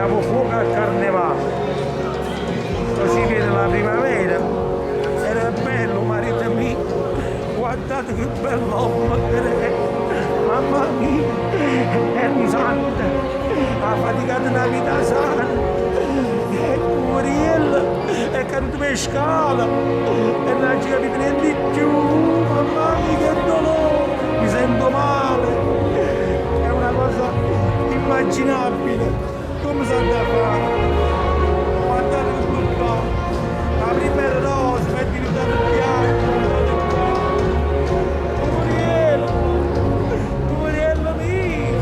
facciamo fuoco al carnevale, così viene la primavera. Era bello, marito mio, guardate che bell'uomo che è, mamma mia, è un santo, ha faticato una vita sana, e Muriel è caduto per scala, e non ci capiva niente più, mamma mia che dolore, mi sento male, è una cosa immaginabile, come si da fare? Guardate che tutto, la prima rosa, è diventato bianco, Muriel mio!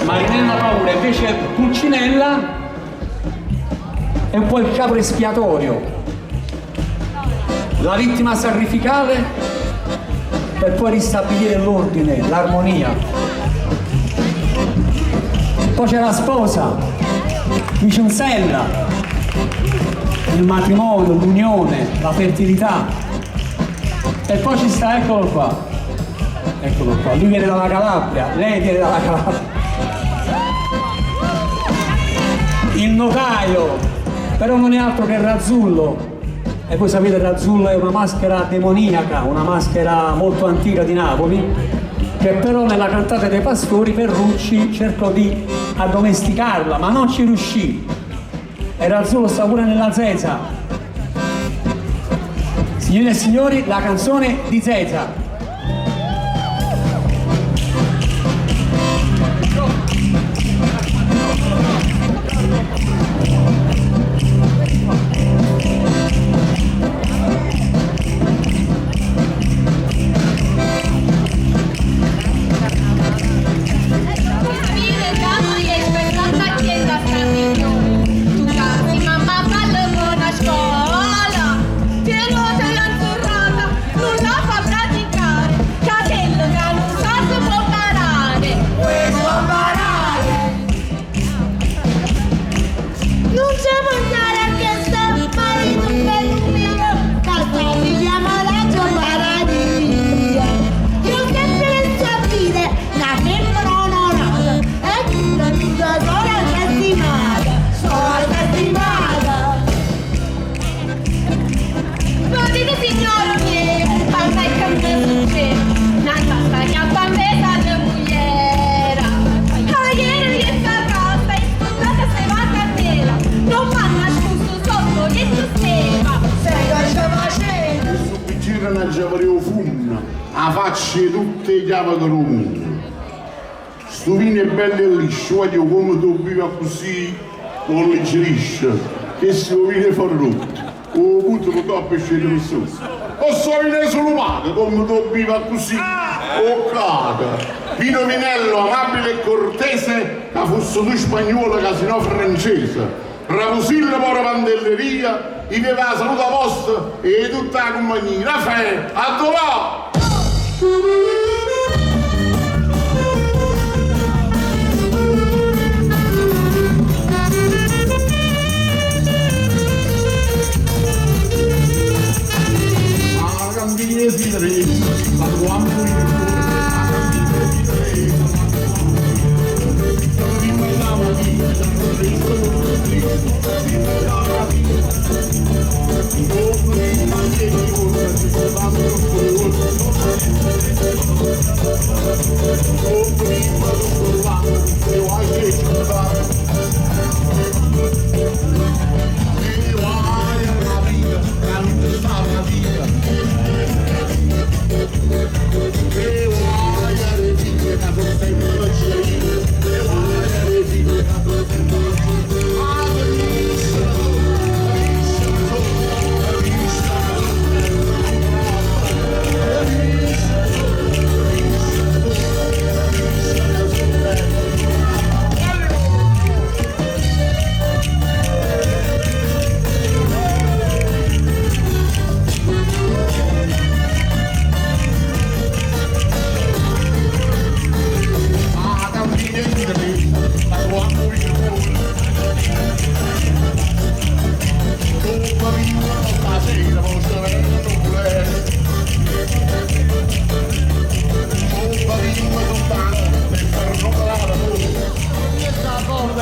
Marinella Paura invece Pulcinella è un po' il capro espiatorio, la vittima sacrificale per poi ristabilire l'ordine, l'armonia. Poi c'è la sposa, Vicenzella, il matrimonio, l'unione, la fertilità. E poi ci sta, eccolo qua, lui viene dalla Calabria, lei viene dalla Calabria. Il notaio, però non è altro che Razzullo, e voi sapete Razzullo è una maschera demoniaca, una maschera molto antica di Napoli, che però nella cantata dei pastori Ferrucci cercò di addomesticarla, ma non ci riuscì, e Razzullo sta pure nella Zeza. Signore e signori, la canzone di Zeza. a facce tutte chiave che mondo. Sto vino è bello e liscio, voglio come tu vivi così, non leggerisce, che se lo vino è farrotto, o punto lo do a pesce di nessuno. O so vino solo male, come tu vivi così, o caga. Vino Vinello, amabile e cortese, che fosse tu spagnolo, che se no francese. Ravosilla pora pandelleria, i viva la salute vostra e tutta la compagnia. Raffaele, a dov'è? La cantina si trema, la tua amore.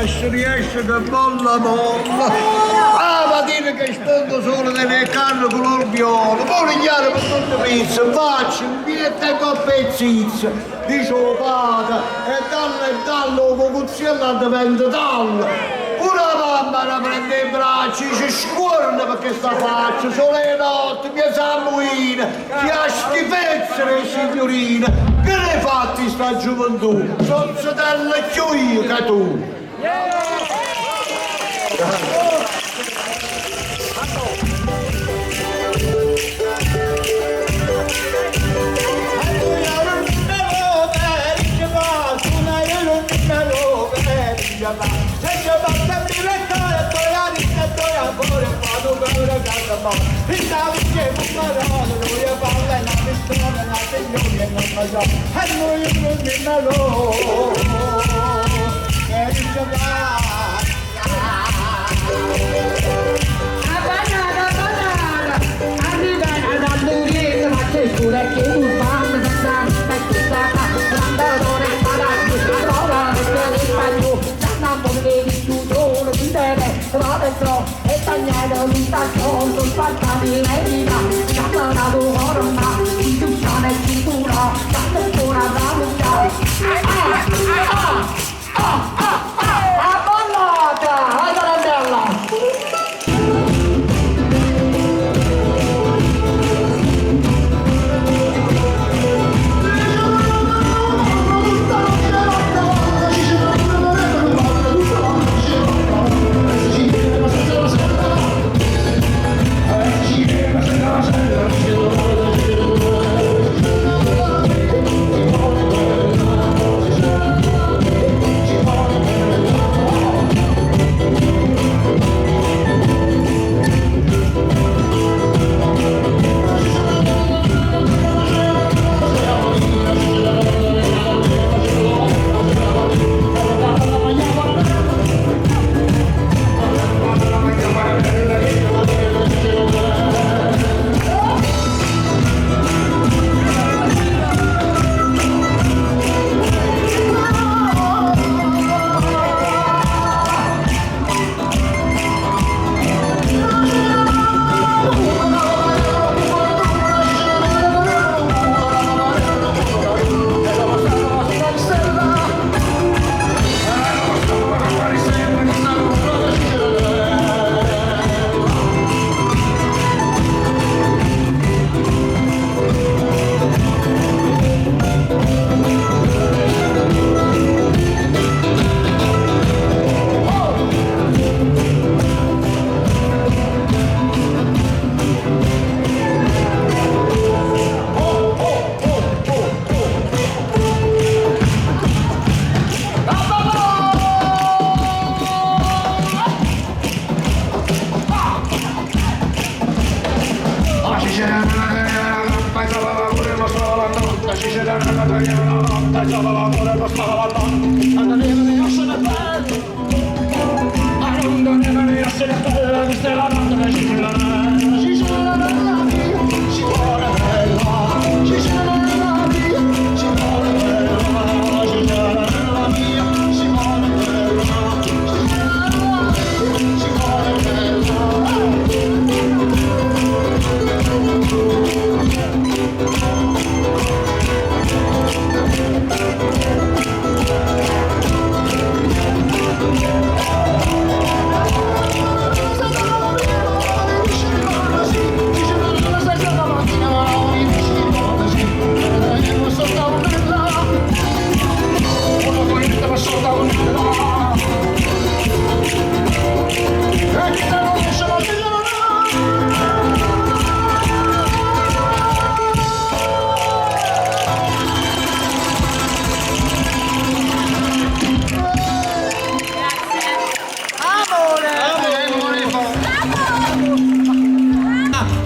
Si riesce che molla molla. Ah, ma dire che spongo solo delle canne color viola, morigliare per tutte pizze, faccio un biglietto e coppe e zizze, dicevo padre, e dallo con cucciella diventa dallo. Una mamma la prende i bracci, ci scorna perché sta faccia, sono le notti, mi sanguina, chi ha schifezze le signorine. Che ne fatti sta gioventù? Sono stella più io che tu. E tagliare un tacco sul palcare di Medina, chiamano la corona, istruzione sicura, la cultura da buttare. A ballata, a tarantella!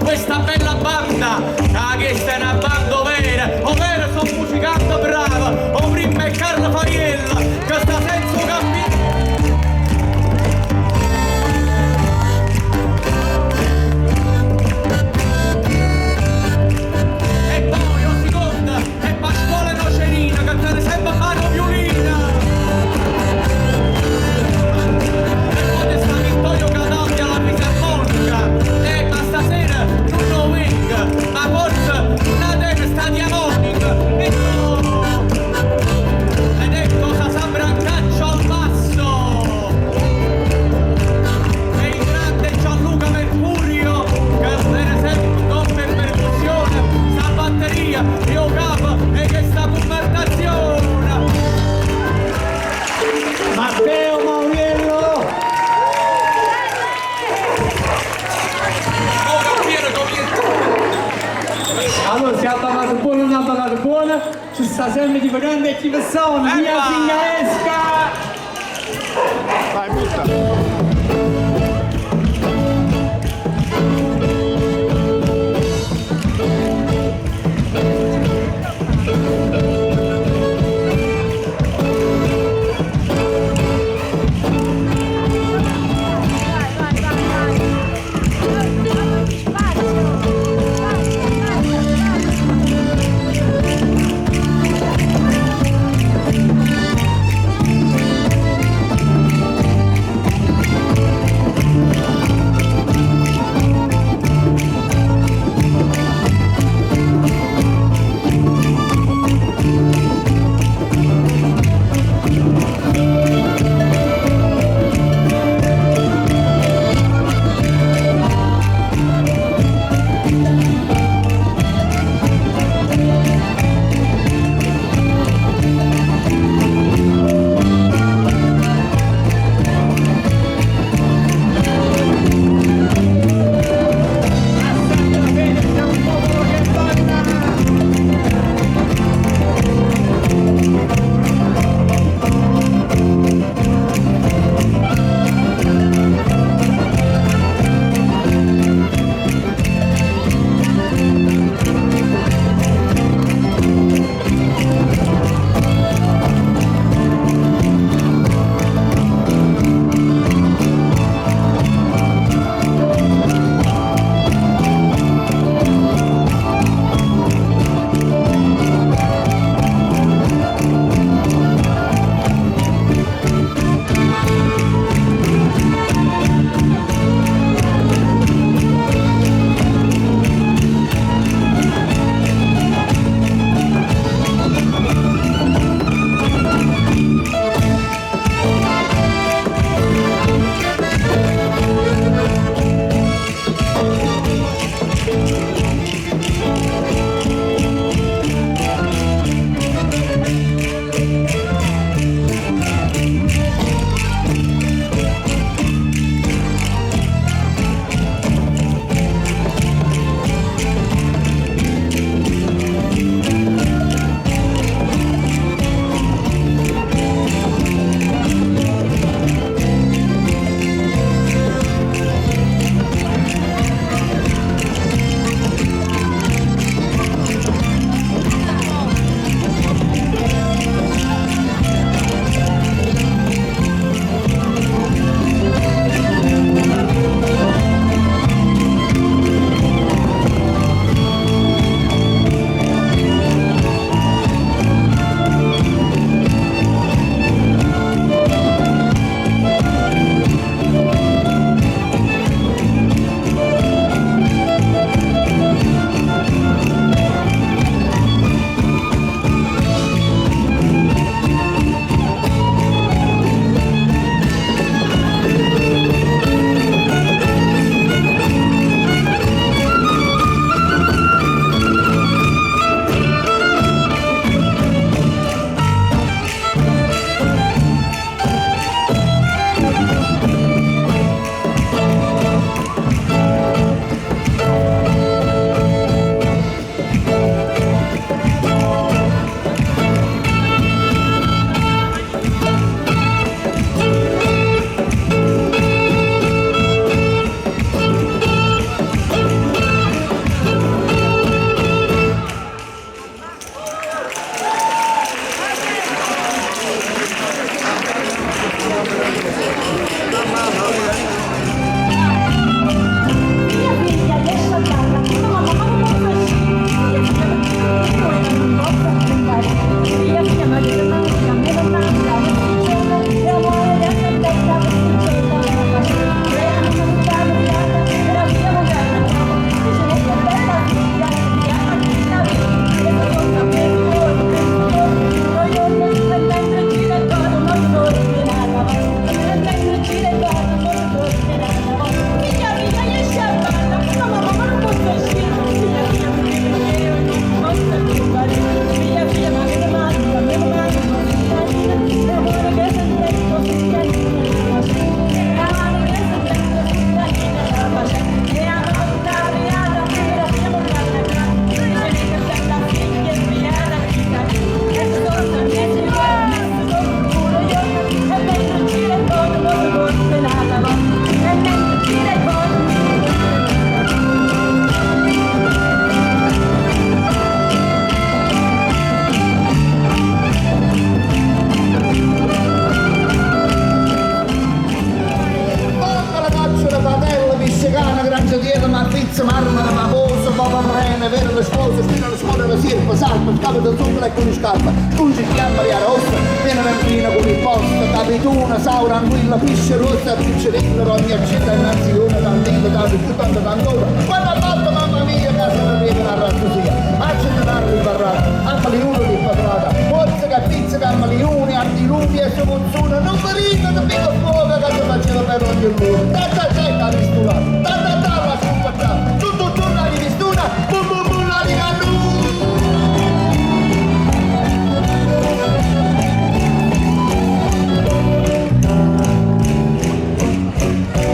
Questa bella banda, questa è una banda vera, ovvero sono musicante brava, o prima è Carlo Fariella, che sta senza ci sta sempre di grande e chi persone, via Zingaresca! Vai, butta! e con le scarpe, tu ci chiama Maria Rossa, viene bambina con il posto, capituna, saura, anguilla, pisce rossa, piccerella, ogni accetta innanzi una, tantino, tanto, ancora. Quando ha fatto mamma mia, casa per via una razzosia, accendere di barrata, ammali uno di quadrata, forza che pizzica, ammali uni, antilumi e somonzuna, non ferita, da pico fuoco che ti faceva per ogni luna, tanta gente a ristulare, tanta la scompattata, tutto torna di vistuna, bum bum bum la di cannu.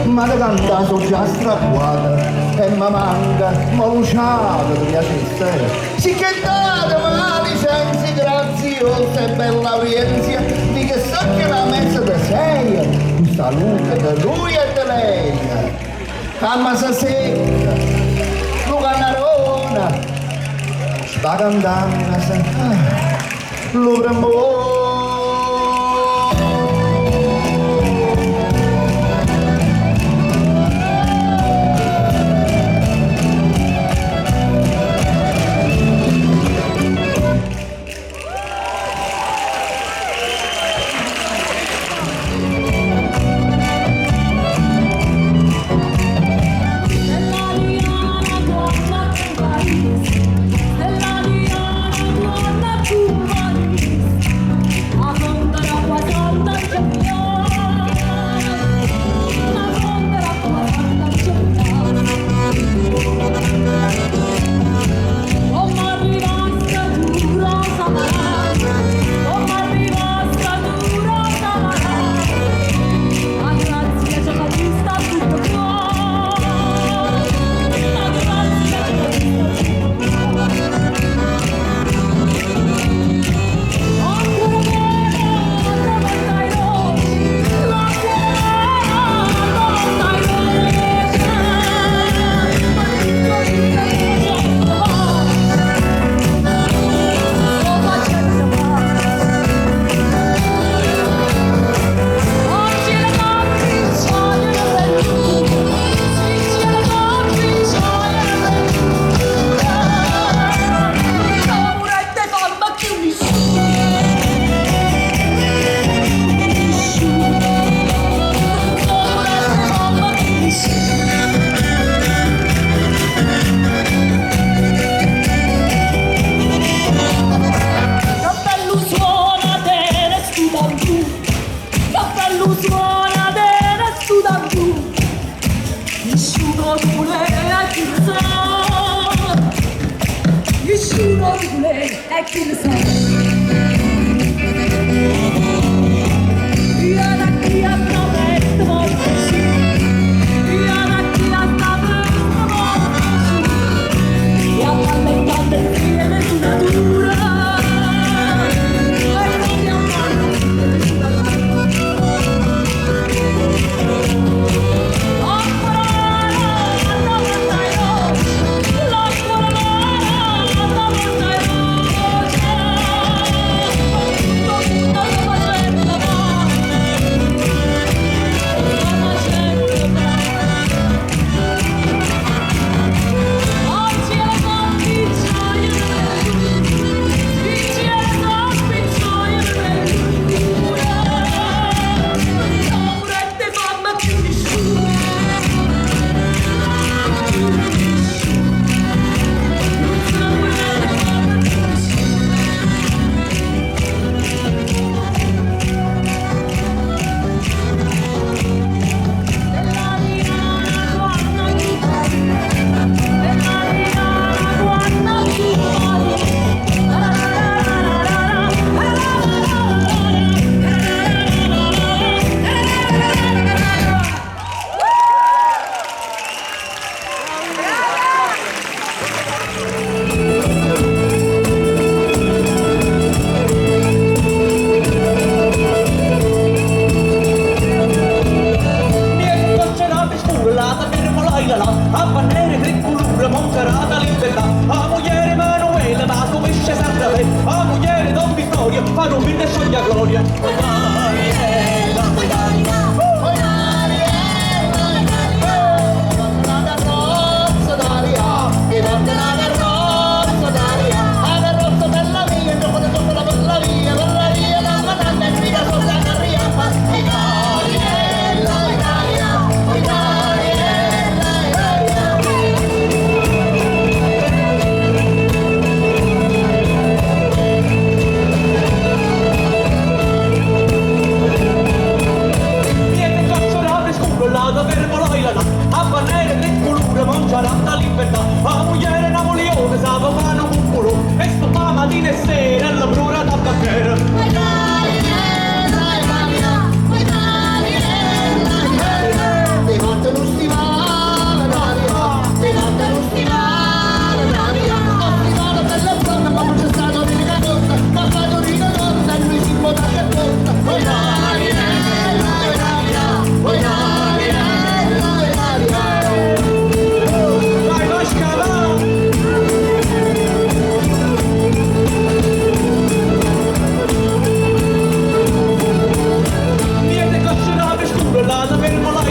Ma la canta sono già strappuata e mi manca, ma luciata ti piacesse. Si che date ma licenzi graziosa e bella vienzia, di che so che la mezza da sei, tu salute da lui e da lei. Calma sa secca, Luca Narona, sta cantando, lo premo.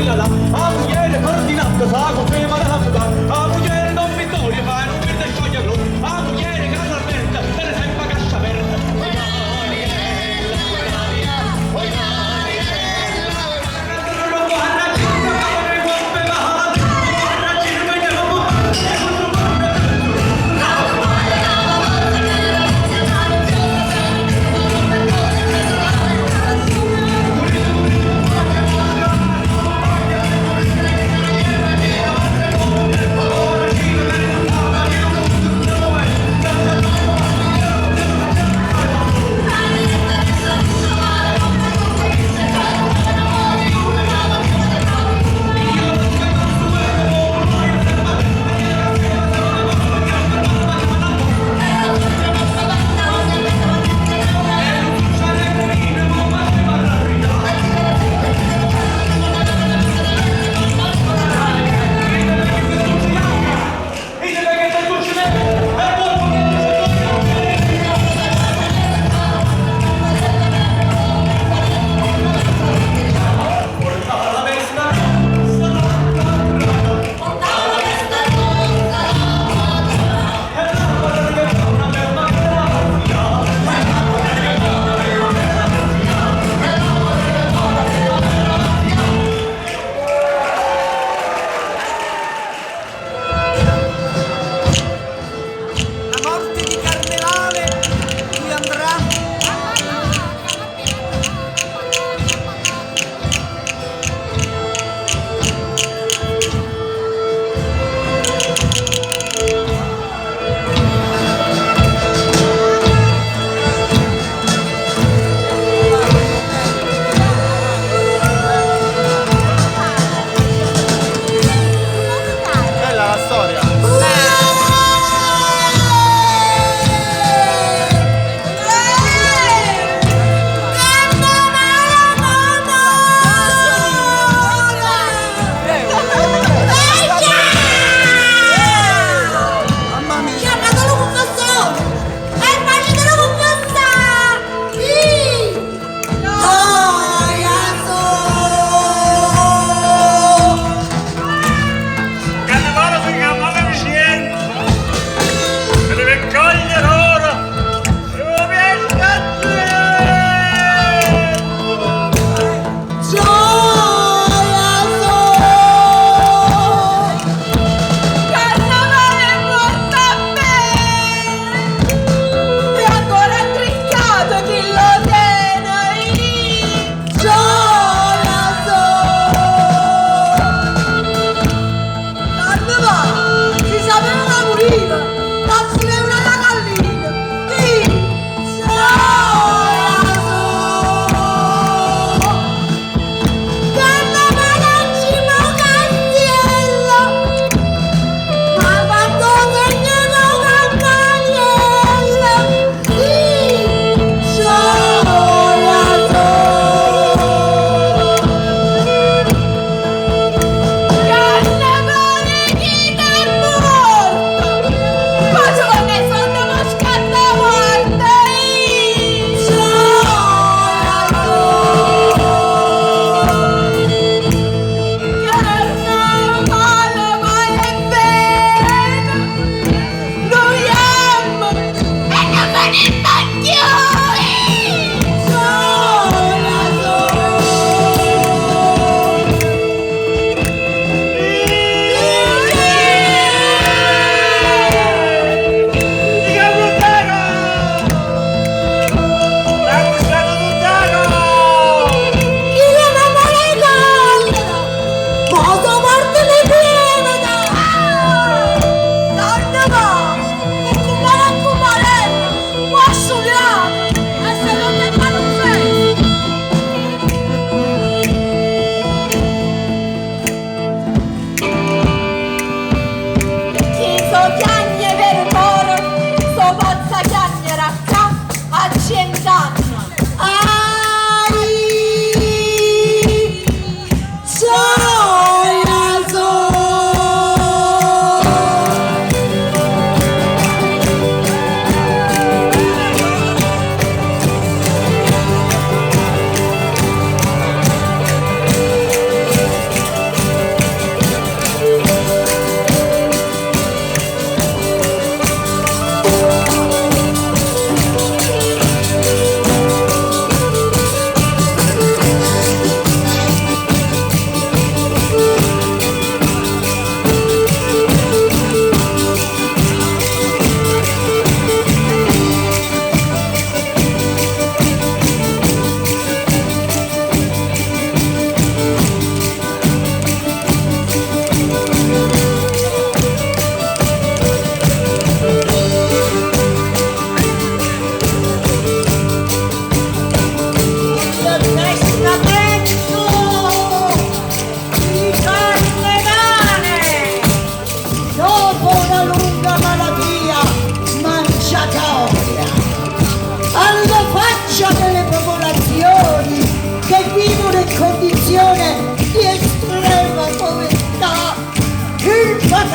quella là, a mugliere Ferdinando sa come manata, a mugliere Don Vittorio fa non verde scioglierlo, a mugliere Carlo Alberta te ne sempre cascia aperta.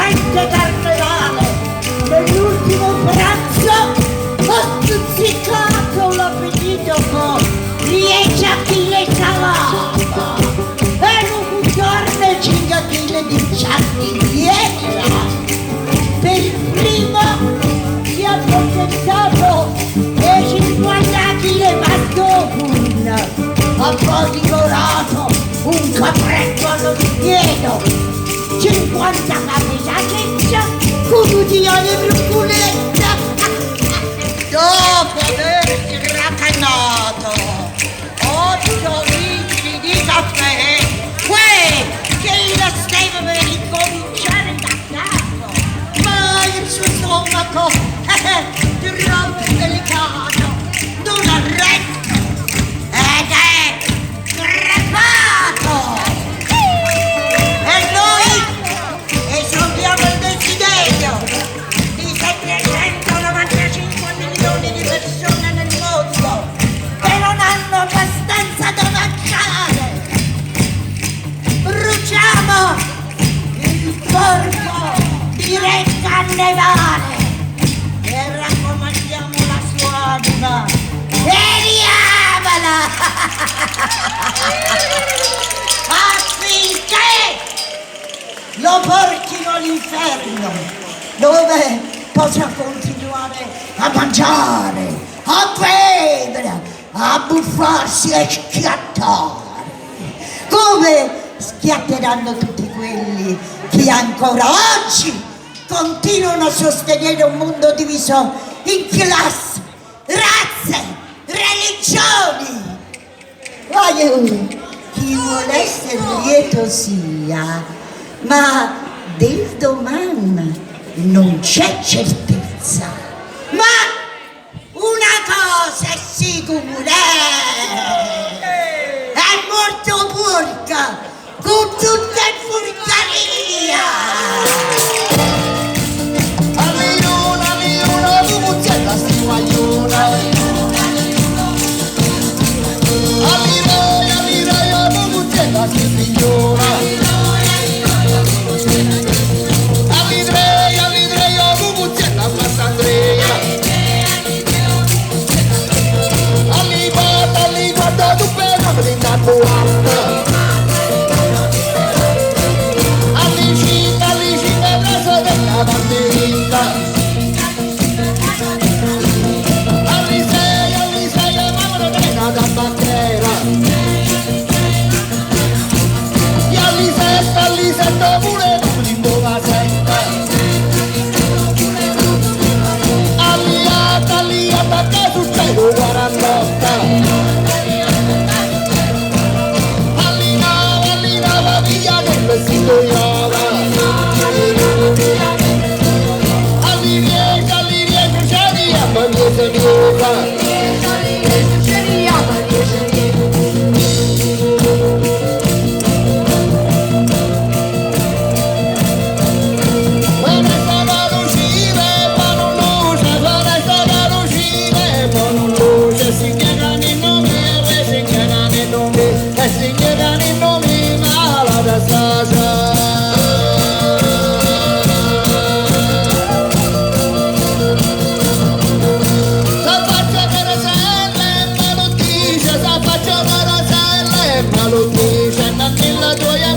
veramente carnevale. Nell'ultimo pranzo ho stuzzicato l'appetito con 10 kg salata e un bugiorno 5 kg di ciardigliera. Per il primo mi hanno tentato e 50 kg pastofun, ho poi divorato un capretto allo spieno, 50 capitaceccia, cugutione brutuletta. Dopo averci racanato 8 litri di caffè, che io stavo per incominciare da capo, ma il suo stomaco troppo delicato non ha retto ed è crepato. E noi esultiamo il desiderio di 795 milioni di persone nel mondo che non hanno abbastanza da mangiare. Bruciamo il corpo di Re Carnevale e raccomandiamo la sua anima. Vediamola! Affinché lo portino all'inferno, dove potrà continuare a mangiare, a bere, a buffarsi e schiattare, come schiatteranno tutti quelli che ancora oggi continuano a sostenere un mondo diviso in classi, razze, religioni. Chi vuole essere lieto sia, ma del domani non c'è certezza. Ma una cosa è sicura, è molto porca, con tutta il furcaria. Aliona, bubuzzella, sti guagliona. Alirei, bubuzzella, sti figliona. Alirei, bubuzzella, Sant'Andrea. Aliguarda, tu per brindato alta. Allicita, preso della banderita. Allisei, mamma della da bandiera. E Allisetta, pure tu di buona setta. Alliata, che succede 48. Allinava via nel vestito iova. All'iriese, c'è Magliese miova. Lo dice, nella gioia